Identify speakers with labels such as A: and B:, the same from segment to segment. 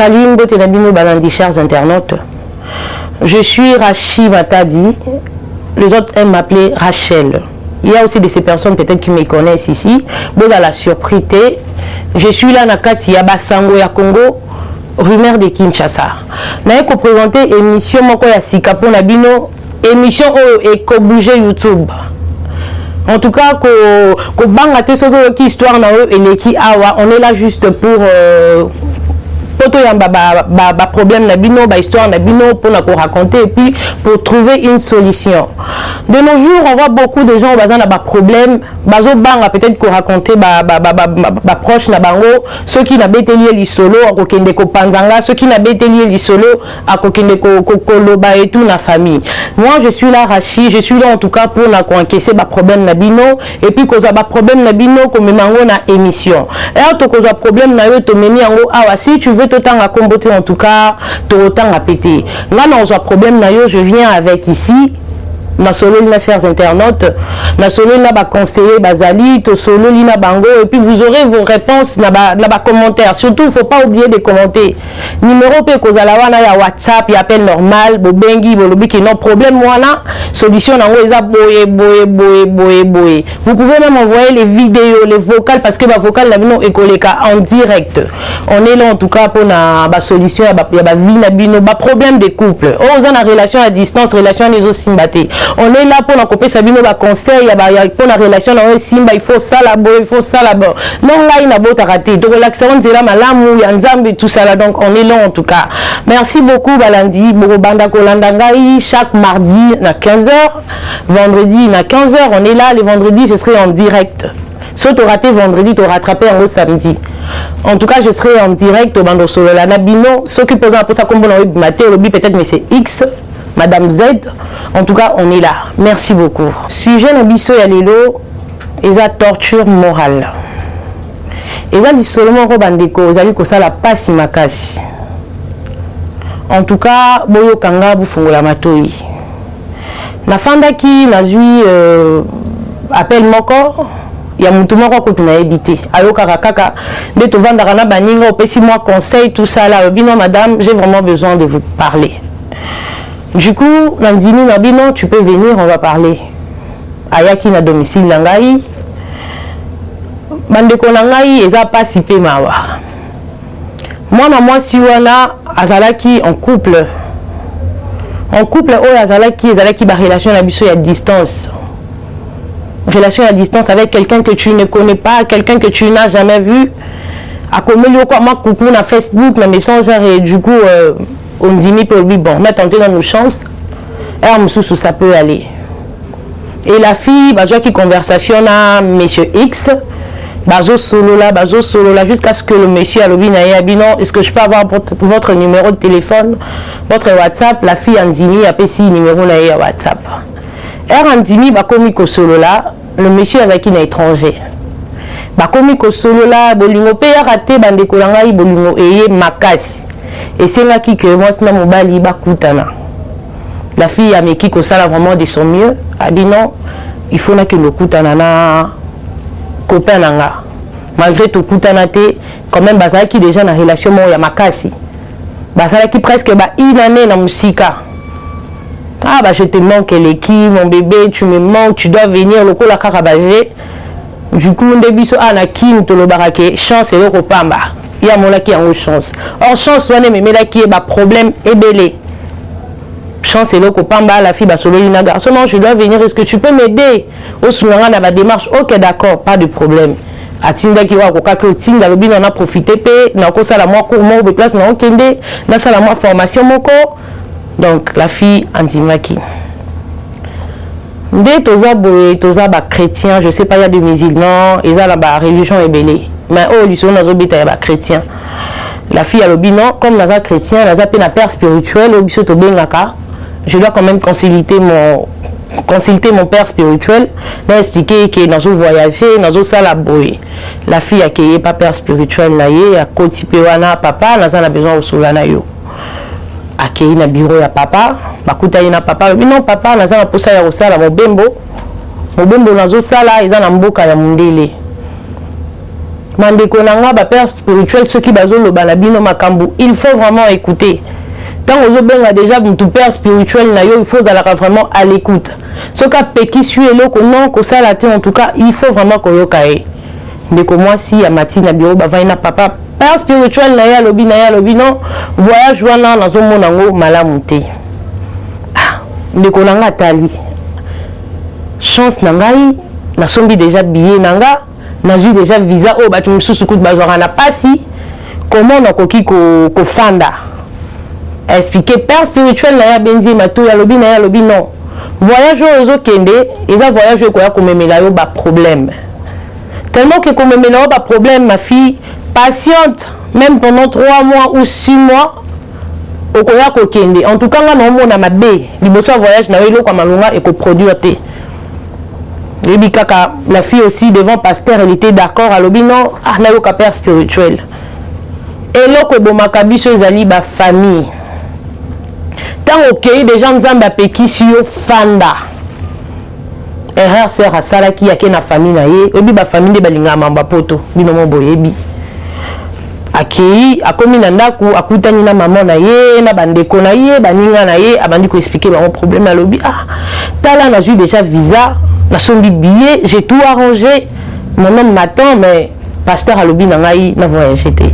A: Salut Mbote Nabino Balandi, chers internautes. Je suis Rachi Matadi. Les autres aiment m'appeler Rachel. Il y a aussi de ces personnes peut-être qui me connaissent ici. Bon, dans la surprise, je suis là, Nakati Yabasango ya Congo, rumeur de Kinshasa. Je vais présenter l'émission Moko ya Sikapo Nabino, émission Eko Bouger YouTube. En tout cas, ko banga te sogo ki histoire na eux et les qui awa, on est là juste pour problème na bino, histoire na bino pour nous raconter et puis pour trouver une solution. De nos jours, on voit beaucoup de gens qui ont des problèmes, bazo banga peut-être qu'on raconter proche na bango, ceux qui n'ont pas lié li solo à kokende ko panzanga, ceux qui n'ont pas lié li solo à kokende ko koloba et tout na famille. Moi, je suis là Rachi, je suis là en tout cas pour na encaisser ba problème na bino et puis cause ba problème na bino comme mango na émission. Et to cause problème na yo to memi yango awa si tu veux autant à combattre en tout cas, autant à péter. Là, dans un problème, je viens avec ici. Na solo lina chers internautes, na solo lina ba conseiller bazali, to solo lina bango et puis vous aurez vos réponses na ba commentaires. Surtout il faut pas oublier de commenter. Numéro pe kozala wana ya WhatsApp, il appel normal, bo bengi bo lobi ki non problème wana, solution nango eza boye. Vous pouvez même envoyer les vidéos, les vocales parce que ba vocal na bino ekoleka en direct. On est là en tout cas pour na ba solution ya ba vie na bino, ba problème de couple. Oh, on a une relation à distance, relation les autres simbaté. On est là pour couper Sabino ba conseil pour la relation dans simba il faut ça là-bas il faut ça là-bas non là il n'a pas raté donc l'accent c'est là malamu ya nzambe tout ça là donc on est là en tout cas merci beaucoup Balandi Banda Kolandangai chaque mardi à 15h vendredi à 15h on est là les vendredis je serai en direct soit tu raté vendredi tu rattrapé en samedi en tout cas je serai en direct au bando solo la nabino ceux qui posent pour ça comme on maté lobby peut-être mais c'est X Madame Z, en tout cas, on est là. Merci beaucoup. Sujet Nabiso Yalelo, ils ont torture morale. Ils ont dit seulement Robandeko, ils ont dit que ça la passe makasi. En tout cas, Boyo Kanga Bufungola Matoi. Na fanda ki nazui appel moko. Il y a mutu moko ko tuna ebité. Ayo kaka de to vandaka na baninga opesi moi conseil tout ça là. Bino madame, j'ai vraiment besoin de vous parler. Du coup, Nandimi Nabino, tu peux venir, on va parler. Ayaki na domicile Langai. Bandeko Langai, eza pas si peu mawa. Moi, si wana, azalaki en couple. En couple, azalaki ba relation na biso ya distance. Relation à distance avec quelqu'un que tu ne connais pas, quelqu'un que tu n'as jamais vu. A comme moi, coucou na Facebook, na Messenger et du coup, on dit pour lui bon mais tenter dans nos chances et ça peut aller et la fille bah qui conversation à monsieur X bazo solo là jusqu'à ce que le monsieur a le non est-ce que je peux avoir votre numéro de téléphone votre WhatsApp la fille Andimi a payé numéro na WhatsApp et Andimi bah comme ko solo là le monsieur avec qui est étranger bah comme ko solo là bolingo pe raté bande ko langai bolingo eye makasi. Et c'est là que moi, c'est mon bali bakutana. La fille a mis qui ça vraiment de son mieux. A dit non, il faut que nous kutana na copain nanga. Malgré tout kutana te, quand même bazala qui déjà na relation mo ya makasi. Bazala qui presque ba inane na musika. Ah bah je te manque l'équipe, mon bébé, tu me manques, tu dois venir le la karabagé. Du coup, on début so ana kin to lo barake, chance et le kopamba. Il y a mon qui a une chance. Or, chance, mais là qui est un problème ébélé. Chance, c'est là que la fille va solo une garçon. Je dois venir. Est-ce que tu peux m'aider? Au soulanga dans ma démarche. Ok, d'accord, pas de problème. A Tinda qui va au Tinda, le bin on a profité. N'a pas ça la moi cours, moi, au place, n'a aucune n'a ça la moi formation, mon corps. Donc, la fille, Antimaki. Dès toza ba chrétien, je sais pas, il y a des musulmans, ils ont la religion ébélée. Mais oh, ils sont dans les chrétiens. La fille a le bilan, comme dans un chrétien, elle a un père spirituel, je dois quand même consulter mon père spirituel, m'a expliqué que dans un voyager, dans un salle à boy. La fille a qui pas père spirituel, a côté papa, elle a besoin de solana yo. A qui na bureau ya papa, bakuta na papa, non papa, elle a posa ya osala mo bembo. Mo bembo dans un sala, ils ont un mboka ya mundele. Mandeko nanga ba père spirituel ceux qui bazo lo balabino makambu, il faut vraiment écouter. Tant aux benga déjà tout père spirituel na yo, il faut aller vraiment à l'écoute. Ce cas peki suit eloko non ko ça la en tout cas, il faut vraiment ko yokae. Ndeko moi si ya matina biro ba vaina papa père spirituel na ya lobi non voyage wana na zo mona ngo malamu te. Ndeko nanga tali. Chance nangai na sombi déjà billet nanga na ju déjà visa o batu msusu kut bazwara na pasi comment na koki ko fanda expliquer père spirituel na ya benzi mato ya lobi non voyage ozo kende eza voyage ko ya komemela yo ba problème tellement que komemela yo ba problème ma fille patiente même pendant 3 mois ou 6 mois okoya ko kende en tout cas nga na mona mabe liboso voyage na yo ko malunga et ko produire te. Et kaka la fille aussi devant pasteur elle était d'accord à l'obino ah na yo ka père spirituel et loko bo makabiso ezali ba famille tant OK des gens nzamba peki sur fanda erreur sœur asala ki yake na famille na ye obi ba famille de balinga mamba poto bino mo boyebi akei akomi na ndaku akutani na maman na ye na bandeko na ye baninga na ye abandi ko expliquer ba problème à lobi ah tala na ju déjà visa na sombi billet, j'ai tout arrangé. Mon homme m'attend, mais pasteur a lobi nangai na voyagé té.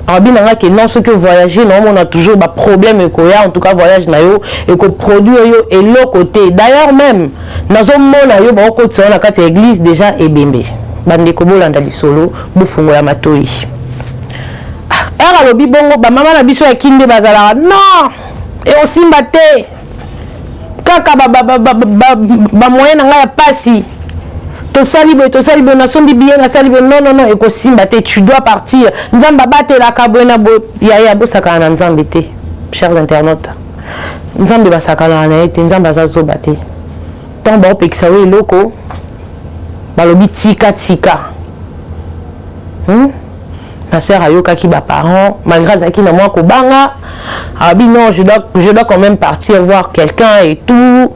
A: Arabi nanga que non, ce que voyager, non, on a toujours des problèmes en tout cas voyage na yo et que produit yo et l'autre côté. D'ailleurs même, na zo mona yo ba ko tsana kati église déjà ebembe. Bande ko bolanda li solo, bu fungo ya matoi. Era lobi bongo ba mama na biso ya kinde bazala. Non! Et on simbate. Kaka ba moyen nga ya pasi to salibo na sombi bien na salibo non et ko simba te tu dois partir nzamba bate la kabwena bo ya bo sakana nzambe te chers internautes nzambe ba sakana na ete nzamba za zo bate tant ba opekisa we loko balobi tika ma sœur ayoka ki ba parents malgré ça qui na moi ko banga abi non je dois quand même partir voir quelqu'un et tout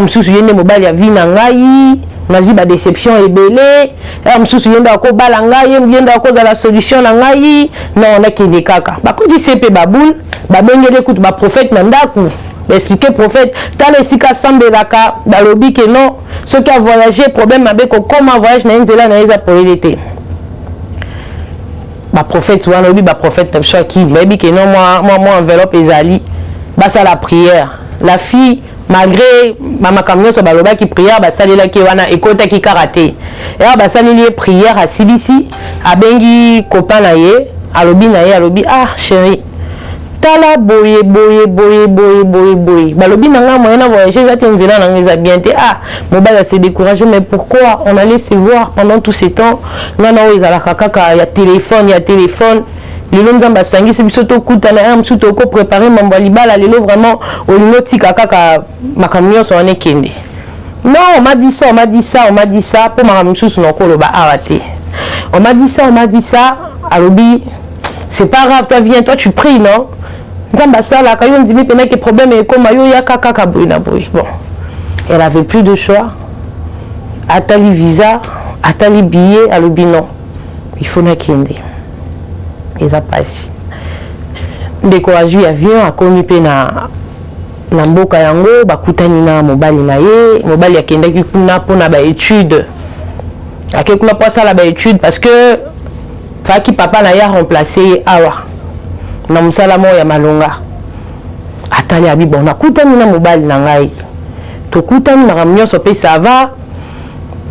A: msusu yende mobali ya vie na ngai nazi ba déception ebele msusu yenda ko bala ngai yenda ko za la solution na ngai non na kende kaka ba ko di sepe baboul ba bengele kutu ba prophète na ndaku ba expliquer prophète tala sika sambelaka balobi que non ceux qui a voyagé problème avec comment voyage na nzela na eza polité. Ba prophète souvent obi ba prophète tabsha qui baby que non moi enveloppe ezali basa la prière la fille malgré mama kamio so baloba ki prière basalela ki wana ekota ki karaté et ba saleli prière à silisi abengi copain na ye alobi ah chérie tala boye balobi nanga moyen na voyager za tenzela na ngeza bien te ah mobile s'est découragé mais pourquoi on allait se voir pendant tous ces temps ngana o ezala kaka ya téléphone lelo nzamba sangi se biso to kutana am suto ko préparer mambo libala lelo vraiment olingo tika kaka makamio so ane kende non on m'a dit ça pour ma msusu no ko loba awate on m'a dit ça alobi c'est pas grave toi tu pries non nzamba sala kayo ndimi pena que problème est comme yo ya kaka boina boy bon elle avait plus de choix atali visa atali billet alobi non il faut na kende et ça passe ndeko azui avion akomi pe na mboka yango bakutani na mobali na ye mobali akendaki kuna pona ba étude akekuna pas ça la ba étude parce que faki papa na ya remplacer awa na musala mo ya malonga atali abi bon nakutani na mobali na ngai to kutani na ramnyo pe ça va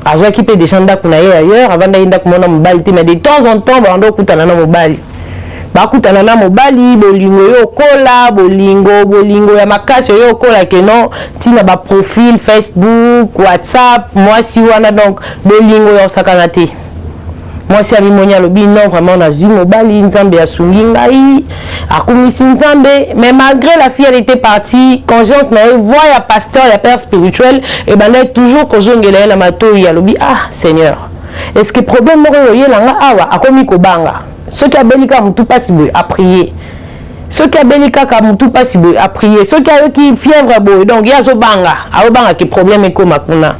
A: azwa ki pe de chanda kuna ye ailleurs avant d'aller kumona mobali te mais de temps en temps bando kutana na mobali bakutana na mobali bolingo yo kola bolingo ya makasi yo kola ke non tina ba profil Facebook WhatsApp moi si wana donc bolingo yo sakana te moi si abi monya lobi non vraiment na zu mobali nzambe asungi ngai akumisi nzambe mais malgré la fille elle était partie conscience na voix ya pasteur ya père spirituel et ben là toujours kozongela na mato ya lobi ah Seigneur est-ce que problème moko yelanga awa akomi ko banga ceux qui a belika mutu pasi boy a prier ceux qui a belika ka mutu pasi boy a prier ceux qui a qui fièvre boy donc ya zo banga a banga que problème est comme kuna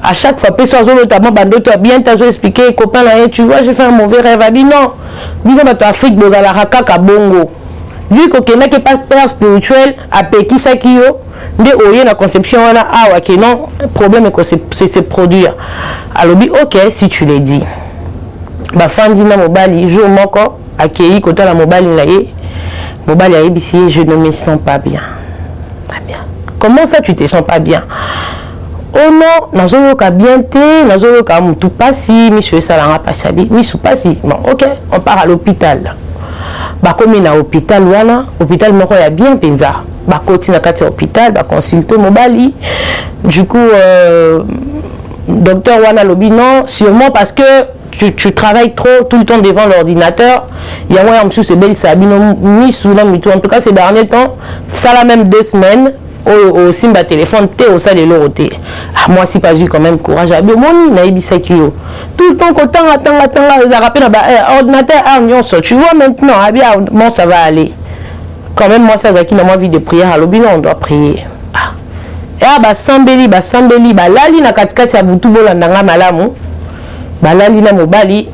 A: à chaque fois, notamment, tu as bien expliqué, copain, tu vois, j'ai fait un mauvais rêve. Elle dit non, dans Afrique, vous avez la kaka bongo. Vu qu'il n'y a pas père spirituel, à Péki Sakio, la conception, non, le problème est que c'est produire. Alors, ok, si tu l'as dit. Fandi na mobali, jour moko, accueilli, côté la mobali, mobali a ébissé, je ne me sens pas bien. Très bien. Comment ça, tu te sens pas bien? Oh non, nazoyoka bien te, nazoyoka mutu pasi, monsieur salanga pasabi, misu pasi. Bon, ok, on part à l'hôpital. Comme na hôpital wana, hôpital moko ya bien penza. Koti na kati hôpital, consulter mobali. Du coup, docteur wana lobi non, sûrement parce que tu travailles trop tout le temps devant l'ordinateur. Il y a moyen de se belle sabino misu na mutu. En tout cas, ces derniers temps, ça la même 2 semaines. Au simba téléphone t'es au salle de l'oroté. Moi si pas eu quand même courage à biomoni naibisa kilo tout le temps qu'autant attends les rappels ordinateur tu vois maintenant bien bon ça va aller quand même. Moi ça zaki na moi vie de prière à l'obino on doit prier sambeli lali na katikati ya butu bolanda nga malamu lali na mobali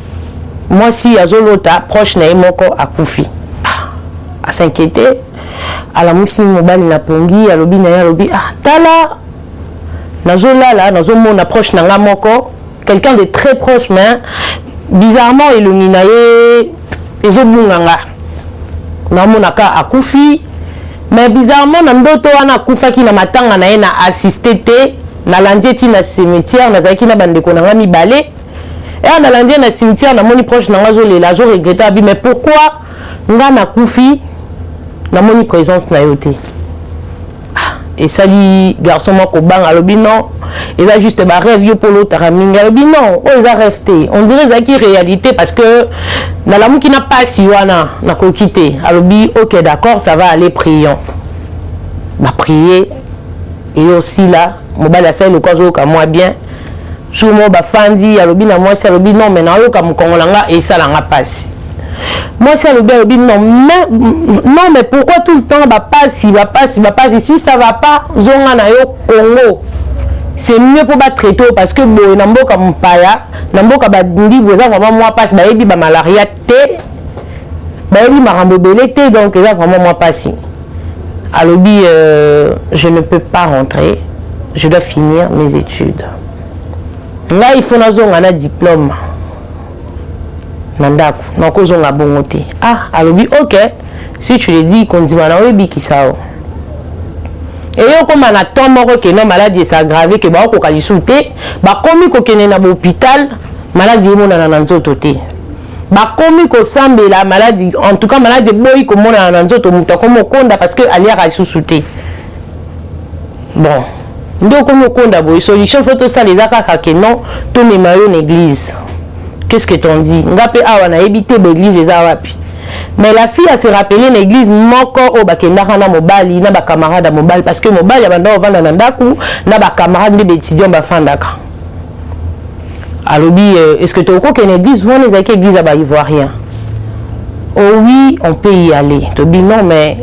A: moi si azolota proche na moko akufi à s'inquiéter. À la mousse mobile na pongi alobi na ya lobi tala nazolala nazomona approche na nga moko quelqu'un de très proche mais bizarrement ilumina ye ezobunganga namona ka akufi mais bizarrement na ndoto wana akufaki na matanga na ye na assisté te na landie ti na cimetière nazaki na bandeko na nga mibale et na landie na cimetière na moni proche na nga zolela zo regretter abi mais pourquoi nga na kufi na moni présence na yote. Et ça li garçon moko bang alobi non, et là juste ba rêve yo polo taraminga alobi non, ils a rêvé. On dirait ça qui réalité parce que na l'amour qui n'a pas si wana na ko quitter. Alobi OK d'accord, ça va aller prions. Ba prier et aussi là, mobile ça le kozo ka moi bien. Sous mo ba fandi alobi na moi ça alobi non mais na yo ka mukongolanga et ça la nga passe. Moi c'est le bien non mais pourquoi tout le temps passe ici ça va pas zonga na yo Congo c'est mieux pour pas traiter parce que bon namboka mpaya namboka ba ndi boza vraiment moi passe ba yebi ba malaria te ba yebi marambo belé te donc ça vraiment moi passe alobi je ne peux pas rentrer, je dois finir mes études là il faut na zonga na diplôme Nandaku, nakozonga bongo te. Alobi OK, si tu le dis konzima na webi kisao. Et yo comme na temps moko que non maladie s'est aggravée que ba ko kalisu te, ba komi ko kene na hôpital, maladie mona na nzoto te. Ba komi ko sambela maladie, en tout cas maladie boyi ko mona na nzoto muta komo konda parce que alia ka lisusu te. Bon, ndo komo konda boyi solution faut to ça les akaka que non, to me mayo l'église. Qu'est-ce que t'en dis? Ngapé awana éviter l'église et zawapi. Mais la fille a se rappelé l'église moko o bakendaka na mobali na ba camarade à mobali parce que mobali ya banda ovanda na ndaku na ba camarade de étudiants ba fandaka. Alobi est-ce que tu au qu'une église vous les avec église à ba ivoirien? Oh oui, on peut y aller. Tu dis non mais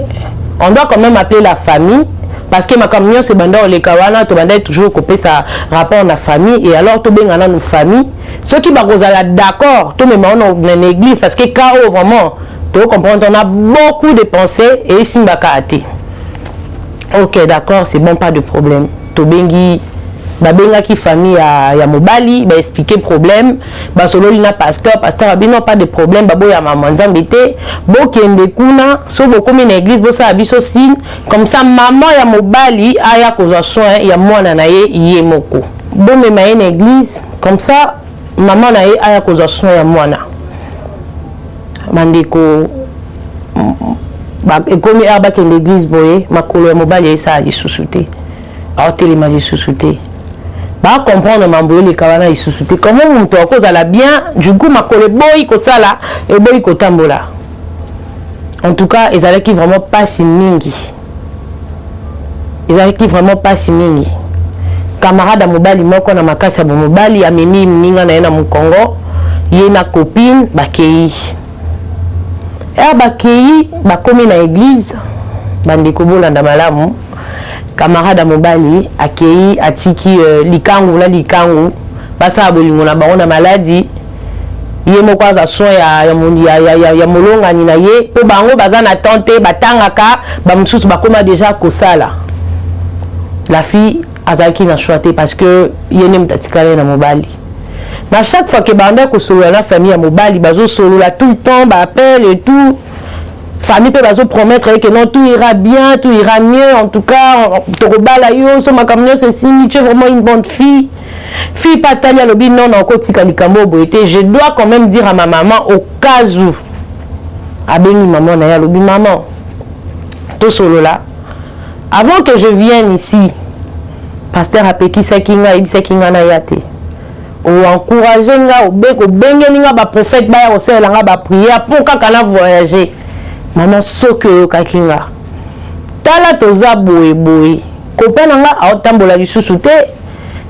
A: on doit quand même appeler la famille. Parce que ma camion c'est banda le kawana to banda toujours couper sa rapport na famille et alors to bengana nos familles ceux qui bagozala d'accord to même on en église parce que kao vraiment to comprendre on a beaucoup de pensées et simbaka até. OK d'accord, c'est bon, pas de problème. To bengi babenga ki famille ya mobali ba expliquer problème ba solo lina pasteur abino pas de problème babo ya maman nzambete bo kende kuna so boko mi na église bo sa biso signe comme ça maman ya mobali aya kozwa soin ya mwana na ye moko bo me ma na église comme ça maman na ye aya kozwa soin ya mwana mandeko ba ekomi aba kende église boye makolo ya mobali ya sa lisusu te a telema lisusu te. Ba comprendre mambo les kawana isusuté comment on te cause à la bien du coup ma collègue boy ko sala et boy ko tambola en tout cas ils allaient qui vraiment pas si mingi camarade à mobali moko na makasi ya mobali ya mimi mninga na mu Congo ye na copine bakei bakei bakomi na église bandeko bolanda malamu camarade à mobali akei atiki likangu na likangu basa bolingo na bango na maladie ye moko aza soin ya molongani na ye po bango baza na tante batangaka bamususu bakoma déjà kosala la fille azaki na choité parce que yene mutatikale na mobali mais à chaque fois que banda ko solo na famille ya mobali bazo solo la tout le temps ba appelle et tout famille peut bazo promettre que non tout ira bien tout ira mieux en tout cas tokobala yo so makamno ceci tu es vraiment une bonne fille fille patali alobi non na kotika likambo boité je dois quand même dire à ma maman au cas où abengi maman na ya alobi maman to solo là avant que je vienne ici pasteur apekisa kinga ibisa kinga na yate ou encourager nga au bengeli nga ba prophète ba ya osela nga ba prière pour kaka na voyager maman soke kakinga tala toza boye boye copain nga aotambola lisusu te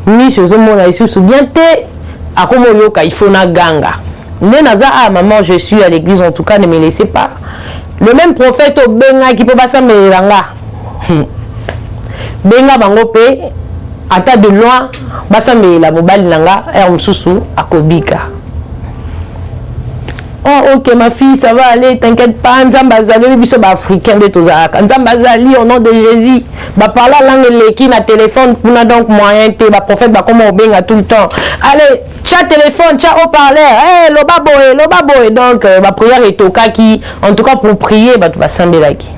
A: ni chezo mona lisusu bien te akomo yoka il faut na ganga mais naza ah maman je suis à l'église en tout cas ne me laissez pas le même prophète au benga qui peut basa melanga benga bango pe ata de loin basame la mobile nanga mususu akobika oh ok ma fille ça va aller t'inquiète pas nzambazali biso ba africain de tozaka nzambazali au nom de Jésus ba parla langue leki na téléphone kuna donc moyen te ba prophète ba comme obenga tout le temps allez tcha téléphone tcha haut-parleur loba boy donc ba prière etoka qui en tout cas pour prier ba basambelaki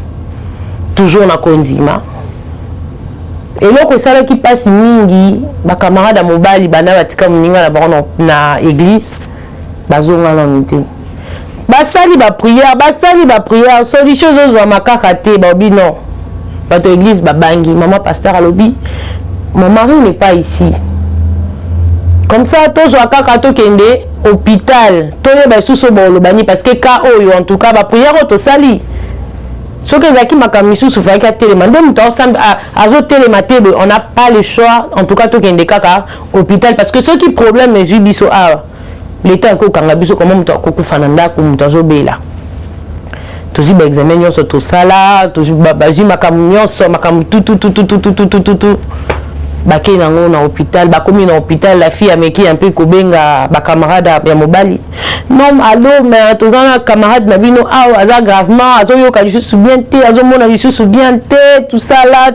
A: toujours na konzima et loko sala qui passe mingi ba camarade mobali bana batika muninga na bango na église bazonga na nté basali ba prière solution zo makaka te ba obi non bato église babangi maman pasteur alobi mon mari n'est pas ici comme ça tozo akaka to kende hôpital to yeba suso bolo bani parce que ka oyo en tout cas ba prière to sali ce que zaki makamisu soufaki a télémandé on n'a pas le choix en tout cas tout kende kaka hôpital parce que ceux qui problème les jubiso a l'état ko kangabiso comment muto ko fananda ko muto zo bela tozi ba examen yo so to sala tozi baji makamunyo so makam tout bake nango na hôpital bakomi na hôpital la fille ameki un peu kobenga ba camarade ya mobali non allo mais tozana camarade na bino aza gravement azoyoka lisusu bien te azomona lisusu bien te tout ça là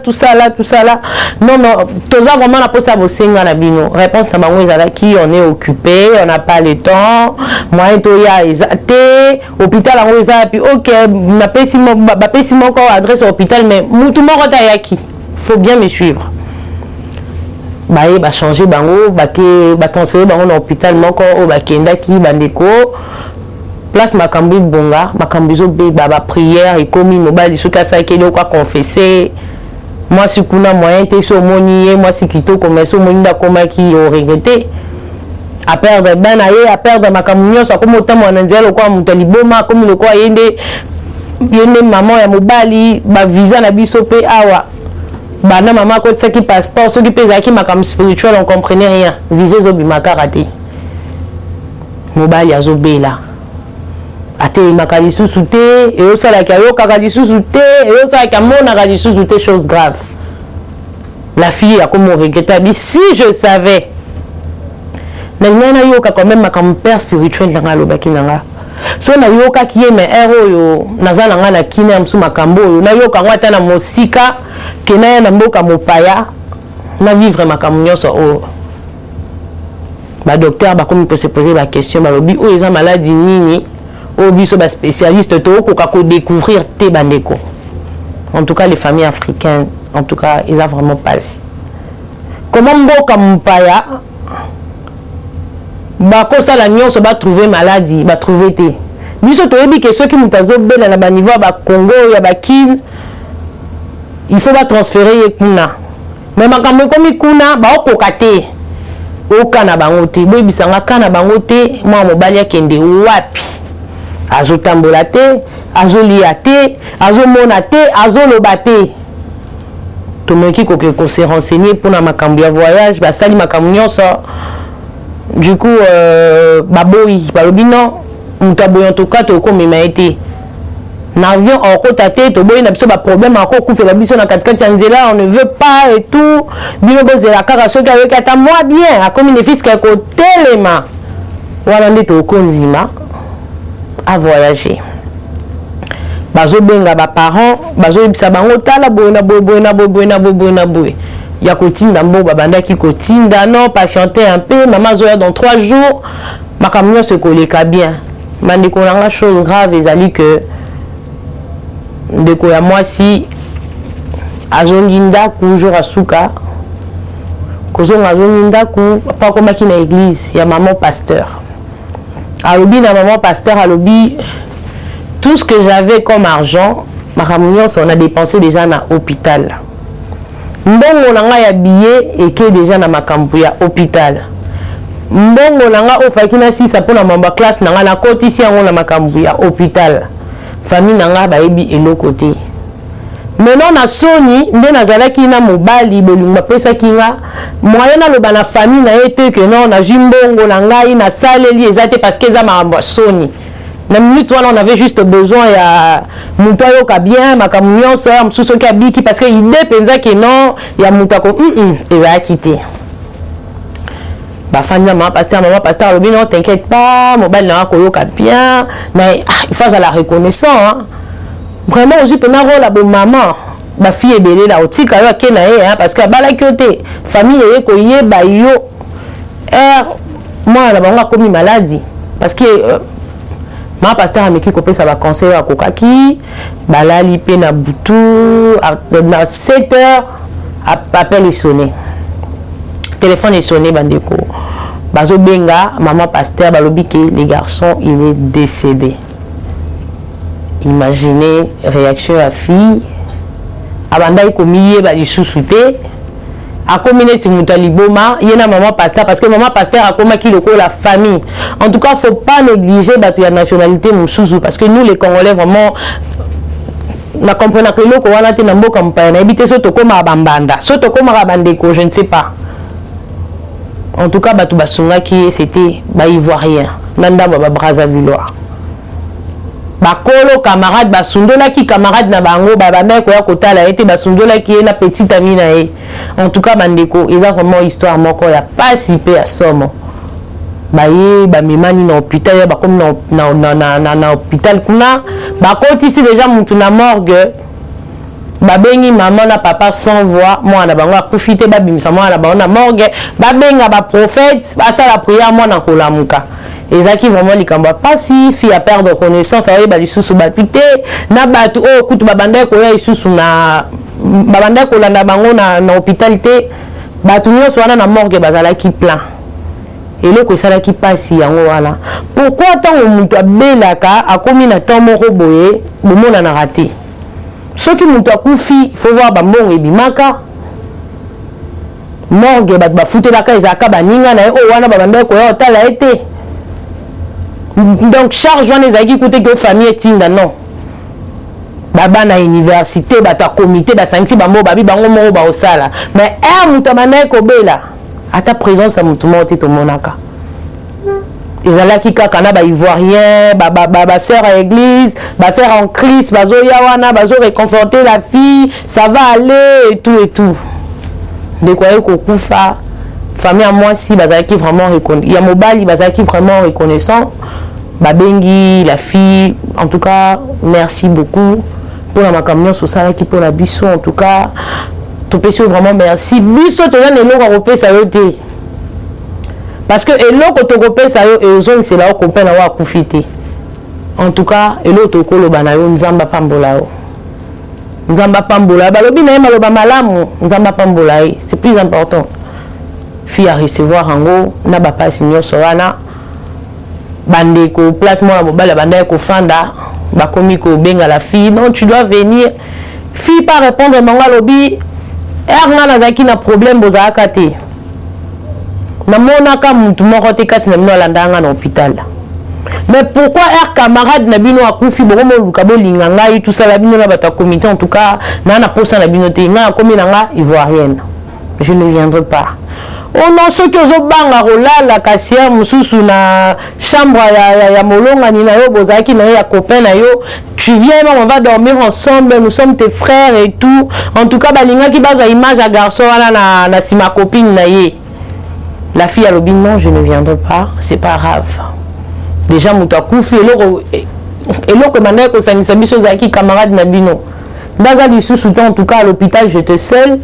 A: non toza vraiment na posa bosenga na bino réponse na bango ezala qui on est occupé on n'a pas le temps moyen to ya ezate hôpital yango eza puis OK na pesi moko adresse hôpital mais mutu moko ta yaki faut bien me suivre baye ba changer bango ba transférer bango na hôpital moko o ba kendaki bandeko place makambi bonga makambi zo be ba prière et komi mobali soka sa kele kwa confesser moi si kuna moyen te so moni moi si kitoko mais so moni da koma ki o regretter à perdre ben aye à perdre makambi nyoso comme autant mo nzelo kwa mutali boma comme le kwa yende maman ya mobali ba visa na biso pe awa bana maman ko tsaki passeport ceux qui pèse qui makam spirituel on comprenait rien visé zo bimaka raté mobali azobela ate makali susuté et au sala ka yo kakali susuté et au sala ka mona kali susuté chose grave la fille a comme regretté si je savais mais nana yo ka quand même makam père spirituel dans lo bakinanga so na yo ka ki me ero yo nazala nga na kine amsu makambo yo na yo ka ngata na mosika kena na mboka mopaya na vivre makambo so o ba docteur ba comme peut se poser la question ba lobi o eza maladie nini o biso ba spécialiste to ko ka ko découvrir te bandeko en tout cas les familles africaines en tout cas ils ont vraiment passé comment mboka mopaya ba ko sala nyonso ba trouver maladie ba trouver te biso to yebi que ceux qui mutazo bela na ba niveau ba Congo ya ba kin il faut pas transférer kuna mais makambo komi kuna ba okokate okana bango te boy bisanga kana bango te moi mobali akende wapi azotambola te azolia te azomona te azoloba te to meki ko se renseigner pour na makambo ya voyage ba sali makambo nyonso du coup baboyi balobi non mutaboy en tout cas to komema été N'avion en côte à tête, au bout d'un problème encore couvre la biso na katikati nzela, on ne veut pas et tout. Bino boze la kara soki avec ata moi bien, a comme une fils qui a côté les mains. Voilà ndete au konzima à voyager. Bazo benga ba parents, bazo bisa bango tala boyena boy. Ya kotinda mbo babanda ki kotinda non patienter un peu, maman zoya dans 3 jours, ma camion se koleka bien. Mande ko nga chose grave ezali que ndeko ya mwasi azongi ndaku jour asuka kozonga azongi ndaku pa komaki na église ya maman pasteur alobi na maman pasteur alobi tout ce que j'avais comme argent makambo on a dépensé déjà na hôpital mbongo nanga ya billet eke déjà na makambo ya hôpital mbongo nanga ofaki na sisa pona mamba classe nanga na kotisi yango na makambo ya hôpital famille nanga baebi eloko te maintenant na soni nde nazalaki na mobali bolingo bapesaki nga moyen naloba na famille na ye te ke non nazwi mbongo na ngai nasaleli eza te parce que eza makambo ya soni na minute wana on avait juste besoin ya moto ayoka bien makambo nyonso ya mosusu soki abiki parce que ide mpenza ke non ya moto ako ezalaki te bafanya maman pasteur alobi non t'inquiète pas mobile na koyoka bien mais il faut la reconnaissance hein. Vraiment aussi pena rôle bo maman ba fille ebele la otika yo ke na ye parce que bala kyote famille ye ko yeba yo moi na bango komi maladie parce que maman pasteur ameki ko pesa ba conseil ya kokaki balali pe na butu na 7h appel est sonné téléphone est sonné bandeko bazo benga maman pasteur balobi que le garçon il est décédé. Imaginez réaction à fille abanda ikomiye ba lisusu te akomine ti mutaliboma yena maman pasteur parce que maman pasteur akoma ki loko la famille. En tout cas faut pas négliger batu ya nationalité mususu parce que nous les Congolais vraiment na comprendre que loko wana te na mboka mpaya na ebite so tokoma bambanda so tokoma bandeko je ne sais pas. En tout cas batu basunga qui c'était ba ivoirien nanda ba Brazzavillois bakolo camarade basundola ki camarade na bango babanda ko ya kotala ete basundola ki na petite amie na ye. En tout cas bandeko ils ont vraiment histoire moko ya pas si peu à somme baye ba mimani na hôpital ya bakomi na hôpital kuna bakoti si déjà mutu na morgue babengi maman na papa sans voix moi na bango akufite babimisa moi na bango na morgue babenga ba prophète basala prière moi na kolamuka ezaki vraiment likambo pas si fi a perdre connaissance aye ba lisusu batute na batu o kutu babanda ko ya isusu na babanda ko landa bango na hôpital te batu nyonso wana na morgue bazalaki plein eloko esalaki pasi yango wana pourquoi tant mutu abelaka akomi na temps moko boye bomona na raté soki mutu akufi faut voir bambongo ebimaka morgue bat bafutelaka ezalaka baninga na ye o wana babanda ko ya otala ete donc charge wana ezalaki kote ke famille etinda non baba na université bato comité basangisi bango babi bango moko baosala mais mutu abanda kobela ata présence ya mutu moko te tomonaka ezalaki kaka na baivoirien basœur à église basœur en Christ bazoya wana bazo réconforter la fille ça va aller et tout ndekwaye kokufa famille à moi si bazalaki vraiment reconnaissant ya mobali bazalaki vraiment reconnaissant babengi la fille en tout cas merci beaucoup pour la makamio sociale qui pour la biso en tout cas tout pécho vraiment merci biso to yana eloko kopesa yo te parce que eloko to kopesa yo e ozoni c'est là au copain na wa kufite en tout cas eloko to koloba na yo nzamba pambola yo nzamba pambola balobi na maloba malamu nzamba pambola c'est plus important fille à recevoir en gros na ba pas nyonso wana bandeko place moi mobile banda ko fanda ba komi ko benga la fille non tu dois venir fille pas répondre manga lobi erna nazaki na problème bozaka te na monaka mutu moko te kati na bino landanga na hôpital mais pourquoi camarade na bino akufi bokomo luka bolinga ngai tout ça la bino na bata comité en tout cas na posa na bino te nga komi na nga ivoirienne je ne viendrai pas oh non, ceux qui ont banga rolala kasia mususu na chambre ya molonga ni na yo bozaki na ya copain na yo, tu viens, on va dormir ensemble, nous sommes tes frères et tout. En tout cas, balinga qui base à image à garçon na si ma copine na ye. La fille a le bin, non, je ne viendrai pas, c'est pas grave. Déjà muta kufi eloko manda ko sanisa biso zaki camarade na bino. Ndaza lisusu en tout cas à l'hôpital, j'étais seule.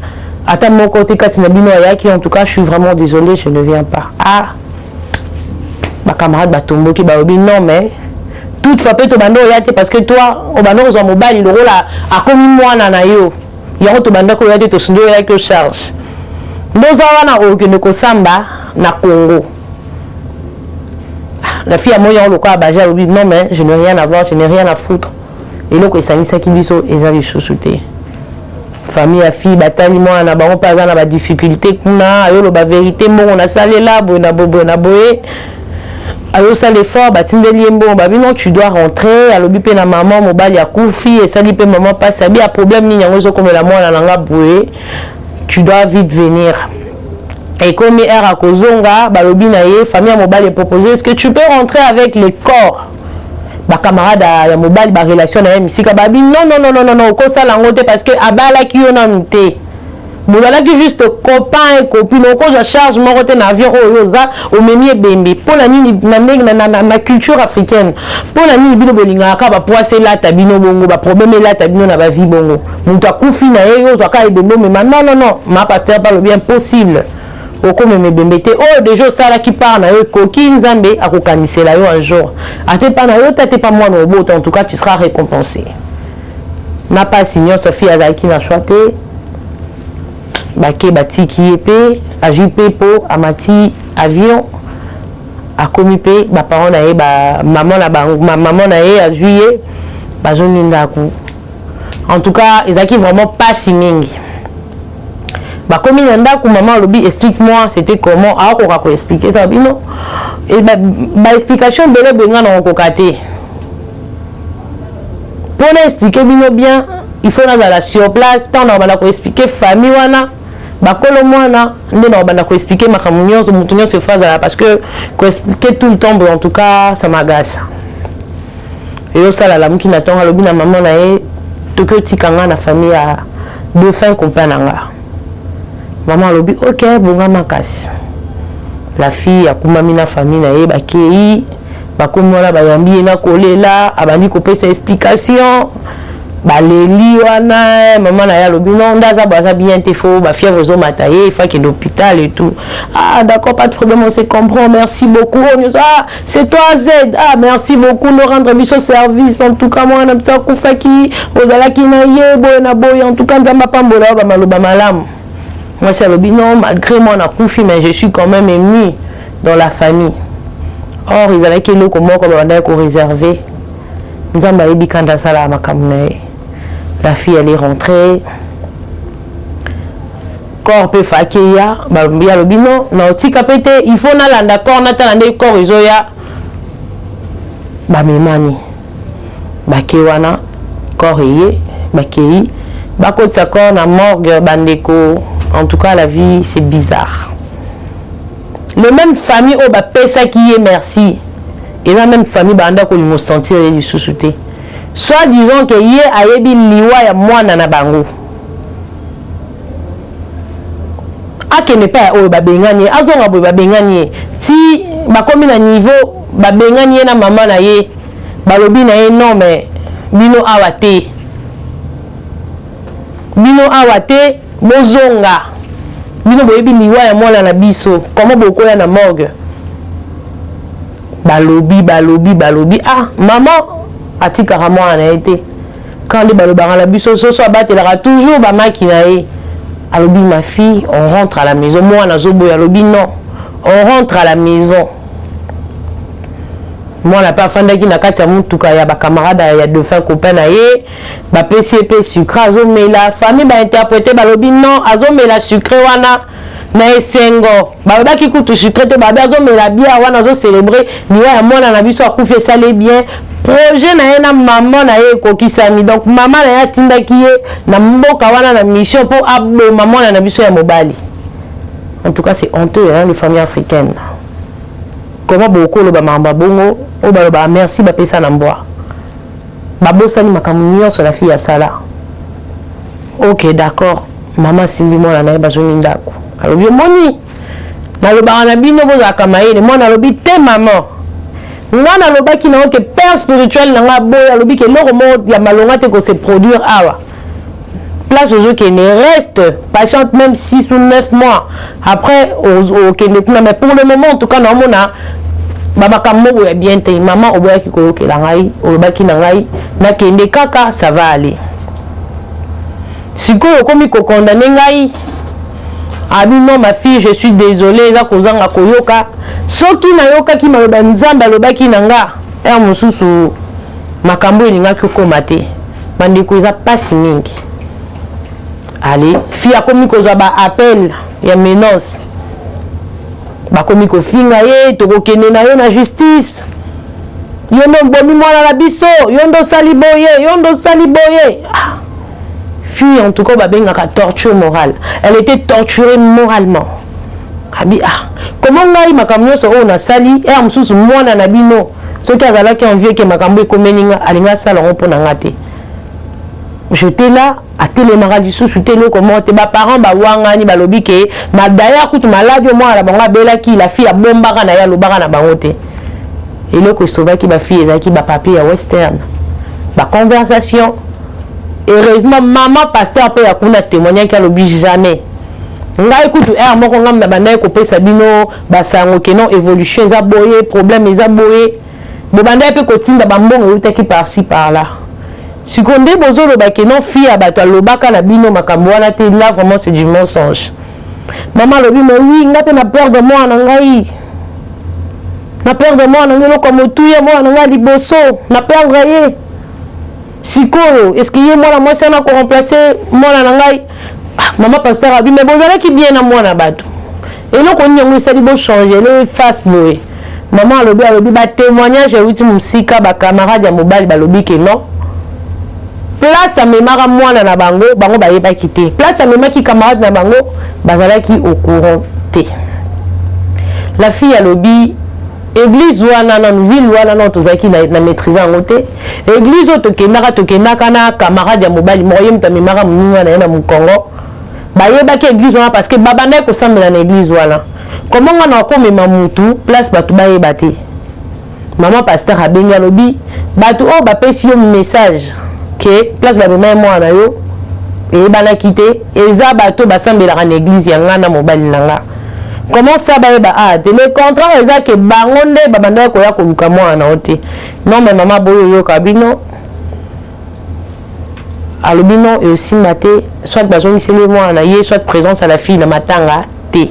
A: Attends mon côté Katinabino Ayaki, en tout cas, je suis vraiment désolée, je ne viens pas. Ah, ma camarade Batombo qui baobi, non, mais toutefois, peut-être bando yate parce que toi, au bando aux mobile, il rôle à comme moi nanayo. Il y a autre bando qui yate te sundo yake charge. Nous avons que nous samba na Congo. La fille a moyen le quoi Baja lui non mais je n'ai rien à voir, je n'ai rien à foutre. Et donc il s'agit ça qui biso et ça lui sous-souté. Famille à fille bataille moi na ba on pas na ba difficulté kuna ayo lo ba vérité mo on a salé là bona boye ayo ça l'effort batindeli mbo ba non tu dois rentrer à l'obipé na maman mobali ya kufi et ça lipe maman passe bien problème ni yango zo comme la moi na nga boye tu dois vite venir et comme er à kozonga ba lobi na ye famille mobali est proposé est-ce que tu peux rentrer avec les corps ba camarade ya mobile ba relation na misika babi non ko sala ngote parce que abala ki yo na nté bolala ki juste copain et copine ko je charge mon côté na avion oyoza o memi bembe pour la nini na culture africaine pour la nini bino bolinga ka ba poisser la tabino bongo ba problème la tabino na ba vie bongo muta kufi na yo zo ka ebembe mais non ma pasteur parle bien possible okome mebembete oh déjà ça là qui part na yo koki nzambe akokanisela yo un jour ate pa na yo tate pa moi no boto en tout cas tu seras récompensé na pas signon Sophie azaki na choité bake batiki epé ajupe po amati avion akomi pe ba parents na ye ba maman na ye a juillet ba zoni ndaku en tout cas ezaki vraiment pas signing. Bah comme il y a maman lobby explique-moi c'était comment ah qu'on expliquer ça non et bah explication belé benga na kokate pour expliquer bien il faut na sur place tant on va ko expliquer famille wana bah kolo mwana ndé na ba ko expliquer makamunyo so mutunyo se phase parce que tout le temps en tout cas ça m'agace et yo sala la mki na tonga lobby na maman na e to que tikanga na famille à deux fins compananga. Maman lobi ok bonga makasi la fille akumami na famille na ye bakei bakomola bayambi na kolela abandi kopesa explication baleli wana maman na ya lobi non ndaza baza bien te fo ba fièvre zo mataye il faut qu'il l'hôpital et tout ah d'accord pas de problème on se comprend merci beaucoup ah c'est toi Z ah merci beaucoup nous rendre biso service en tout cas moi na psa kufaki ozala kina ye boy en tout cas nzamba pambola ba maloba malamu. Moi, c'est le bilan, malgré moi, on a confié, mais je suis quand même émis dans la famille. Or, ils avaient qu'ils comment on a réservé. Nous avons dit quand la fille, elle est rentrée. Corps peut faire qu'il y a, bien le bilan. Non, si capité, il faut n'aller d'accord, n'attendre corps, ils ont ya. Memani. Bakewana, corps y bakei. Bakot sa corps na morgue, bandeko. En tout cas, la vie, c'est bizarre. Le même famille, oh, bah, pesa qui est merci. Et la même famille, bah, on nous sentir du sous-souté. Soit disons que y a ayebi liwa ya moi nana bango. Ake n'est pas oh, bah, bengani. Azonga bo bah, bengani. Si, bah, comme na niveau, bah, bengani na maman na ye. Bah, lobi na ye, non, mais, bino awate. Bino awate. Bozonga bino boyebi liwa ya mwana na biso comment bokola na morgue balobi ah maman atika mwana na été quand les balobara la biso soso abatelaka toujours ba maki na ye alobi ma fille on rentre à la maison moi na zoboya alobi non on rentre à la maison. Moi la pas fandaki na kati ya mutuka ya ba camarade ya deux fins copain na ye ba PCP sucre azo mais la famille ba interpréter ba lobi non azo mais la sucre wana na esengo ba ba ki kutu sucre te ba azo mais la bia wana azo célébrer ni wa mwana na biso akufi ça les bien projet na ye na maman na ye kokisami donc maman na ya tindaki ye na mboka wana na mission pour abo maman na biso ya mobali En tout cas, c'est honteux, hein, les familles africaines. Comment beaucoup le bamamba bongo, au baba merci ba pesa na mboa. Babosa ni makamunyo sur la fille à Sala. Ok, d'accord. Maman Sylvie moi na bazoni ndako. Alobi moni. Na lo bana bino boza kamaile, moi na lobi te maman. Mwana loba ki na que père spirituel na nga boya lobi ke loko mo ya malonga te ko se produire awa. Place aux autres qui ne reste patiente même 6 ou 9 mois après au Kenya, mais pour le moment en tout cas non mona baba kambo ya bien te maman oboya ki ko ke la ngai oloba ki na ngai na kende kaka ça va aller. Sikoyo komi ko condamner ngai. Ah non ma fille je suis désolée za kozanga koyoka soki na yoka ki maloba nzamba loba ki nanga e mususu makambo elinga kokoma te bandeko eza pasi mingi. Allez, fille a commis qu'on a appel, il y a menace. Ba commis qu'on finga ye, to ko kene na yo na justice. Yondo bomi mwana la biso, yondo saliboye. Ah. Fille en tout cas ba benga ka torture morale. Elle était torturée moralement. Abi ah. Comment ngai makamyo so on a sali et amsusu mwana na bino. Ce qui azala ki envie que makambo ekomeninga alinga sala on pona ngate. J'étais là à télémara du sous télé comment tes parents ba wangani ba lobi ke madaya kutu malade moi la banga bela ki la fille a bombaka na ya lobaka na bangote et le ko sauva ki ba fille ezaki ba papier à western ba conversation heureusement maman pasteur pe ya kuna témoigner ki lobi jamais ngai kutu moko ngam ba na ko pesa bino ba sango ke non évolution za boye problème za boye bo banda pe ko tinda ba mbongo utaki par-ci par-là. Si on dit que non fille à battre le bac à la bino makamboana te là vraiment c'est du mensonge. Maman le dit mais oui n'a peur de moi nangai. Na peur de moi nangai comme tout y moi nangai liboso na peur rayer. Si ko est-ce qu'il y a moi la moi ça na ko remplacer moi nangai. Maman pasteur a dit mais bon qui bien à moi na bato. Et donc on y a ça libo changer les face boy. Maman le dit ba témoignage outi musika ba camarade ya mobile ba lobi que non. Place à mes marins moi na bango bango ba yeba quitter place à mes maki camarades na bango bazala qui au courant té la fille à lobby église wana na ville wana na tozaki na maîtriser en côté église to kenaka na camarade ya mobali moyo mtami mara muninga na mu Congo ba yeba ki église wana parce que baba na ko sambela na église wana comment on a comme mamutu place batu ba yeba té maman pasteur abenga lobby batu o ba pesi yo message que place ba mema moi na yo et bana quitté eza bato basambela na église ya ngana mobali nanga comment ça ba ah le contrat eza que bangonde babanda ko ya ko luka moi na ote non mais maman boyo yo kabino alobino et aussi maté soit bazon isele moi na ye soit présence à la fille na matanga té.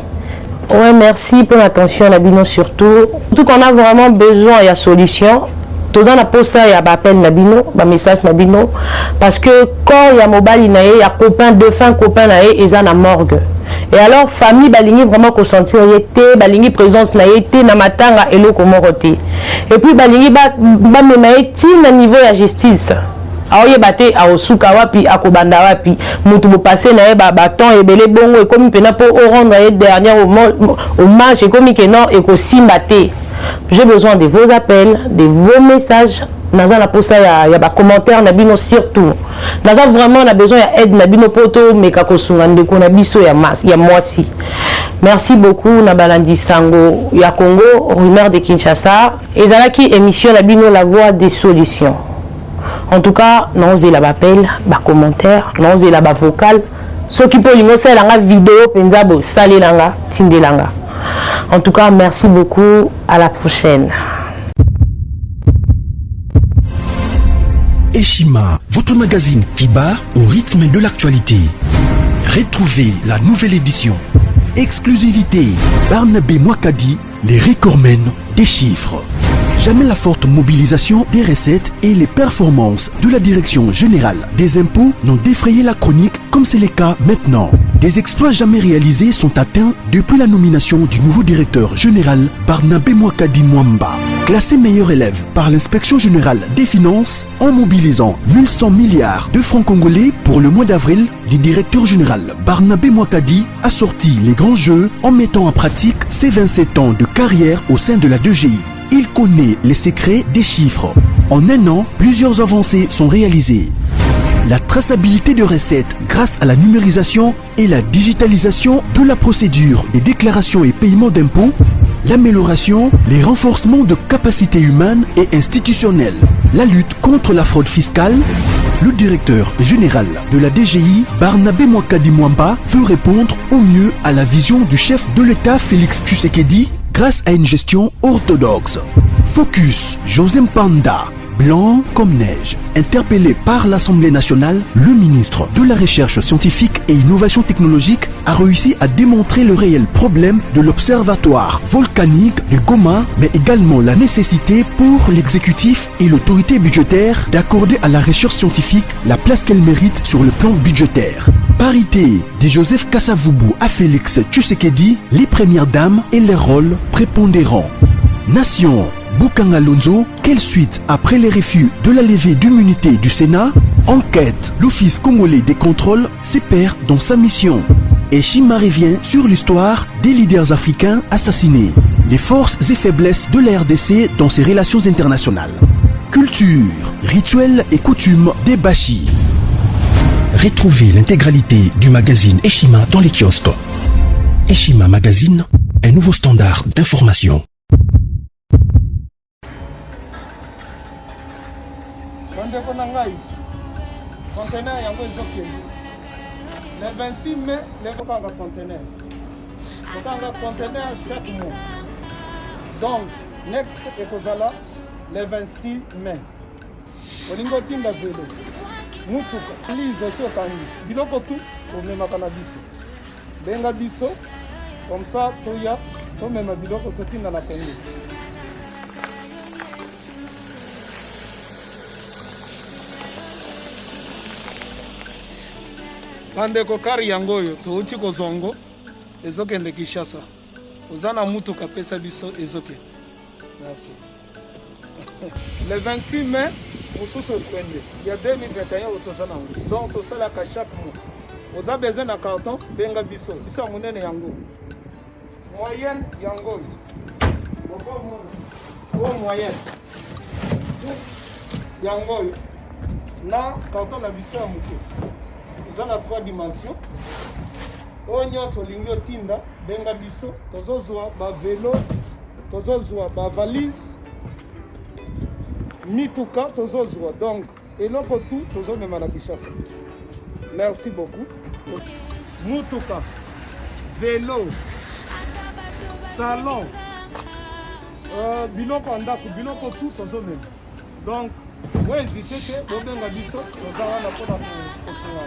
A: Ouais, merci pour l'attention la bino surtout tout qu'on a vraiment besoin il y a solution. Tous en a ça y a appel nabino ba message nabino parce que quand il y a mobile na y a copain de fin copain na et na morgue et alors famille balingi vraiment consentir yete balingi présence na yete na matanga et le comment roté et puis balingi ba memaiti na niveau ya justice aoye baté a osuka wapi akobanda wapi mutu bo passer na ba baton et belé bongo et comme pena pour rendre dernier hommage et comme que non et ko simbaté. J'ai besoin de vos appels, de vos messages. Naza na posa ya ba commentaire na bino surtout. Naza vraiment na besoin ya aide na bino poto mais kakosunga ndeko na biso ya mwasi. Merci beaucoup na balandi sango ya Congo, rumeur de Kinshasa. Ezalaki émission na bino la voix des solutions. En tout cas, non zé la appel, ba commentaire, non zé la ba vocal. Ceux qui peuvent lingo sala nga vidéo penza bo salelanga tindelanga. En tout cas, merci beaucoup. À la prochaine.
B: Eshima, votre magazine qui bat au rythme de l'actualité. Retrouvez la nouvelle édition. Exclusivité. Barnabé Mwakadi, les recordmen des chiffres. Jamais la forte mobilisation des recettes et les performances de la Direction générale des impôts n'ont défrayé la chronique comme c'est le cas maintenant. Des exploits jamais réalisés sont atteints depuis la nomination du nouveau directeur général Barnabé Mwakadi Mwamba. Classé meilleur élève par l'inspection générale des finances en mobilisant 1100 milliards de francs congolais pour le mois d'avril, le directeur général Barnabé Mouakadi a sorti les grands jeux en mettant en pratique ses 27 ans de carrière au sein de la DGI. Il connaît les secrets des chiffres. En un an, plusieurs avancées sont réalisées. La traçabilité de recettes grâce à la numérisation et la digitalisation de la procédure des déclarations et paiements d'impôts, l'amélioration, les renforcements de capacités humaines et institutionnelles, la lutte contre la fraude fiscale. Le directeur général de la DGI, Barnabé Mouakadi Mwamba, veut répondre au mieux à la vision du chef de l'État Félix Tshisekedi grâce à une gestion orthodoxe. Focus, José Mpanda, blanc comme neige. Interpellé par l'Assemblée nationale, le ministre de la Recherche scientifique et innovation technologique a réussi à démontrer le réel problème de l'observatoire volcanique de Goma, mais également la nécessité pour l'exécutif et l'autorité budgétaire d'accorder à la recherche scientifique la place qu'elle mérite sur le plan budgétaire. Parité de Joseph Kasavubu à Félix Tshisekedi, les premières dames et les rôles prépondérants. Nation, Bukanga Lonzo, quelle suite après les refus de la levée d'immunité du Sénat? Enquête, l'Office congolais des contrôles se perd dans sa mission. Et Chima revient sur l'histoire des leaders africains assassinés, les forces et faiblesses de la RDC dans ses relations internationales. Culture, rituels et coutumes des Bashi.
C: Retrouvez l'intégralité du magazine Eshima dans les kiosques. Eshima Magazine, un nouveau standard d'information.
D: Le 26 mai, les conteneurs. Conteneur chaque mois. Donc, next ekozala le 26 mai. Olingo tinda velo. Mutuka. Lise aussi au kangi. Biloko tout pour me makana biso. Benga biso. Comme ça, toya. So même biloko tout tinda la Congo. Bandeko kari yango oyo touti kozongo ezokende Kinshasa. Ozana mutuka pesa biso ezoke. Merci. Le 26 mai, mosusu ekwende. Il y a 2021 otozana. Donc tosala ka chaque mois. Oza besoin na carton benga biso. Biso munene yango. Moyenne yango. Bobo moyenne. Yango. Na carton na biso ya muke. Dans 3 dimensions. Onyo solingo tinda benga biso tozozwa ba vélo, tozozwa ba valise, mituka tozozwa. Donc eloko tout tozomema na Kinshasa. Merci beaucoup. Mutuka, vélo, salon, biloko ndako, biloko tout tozomema. Donc vous hésitez que bobenga biso tozala na pona kosunga.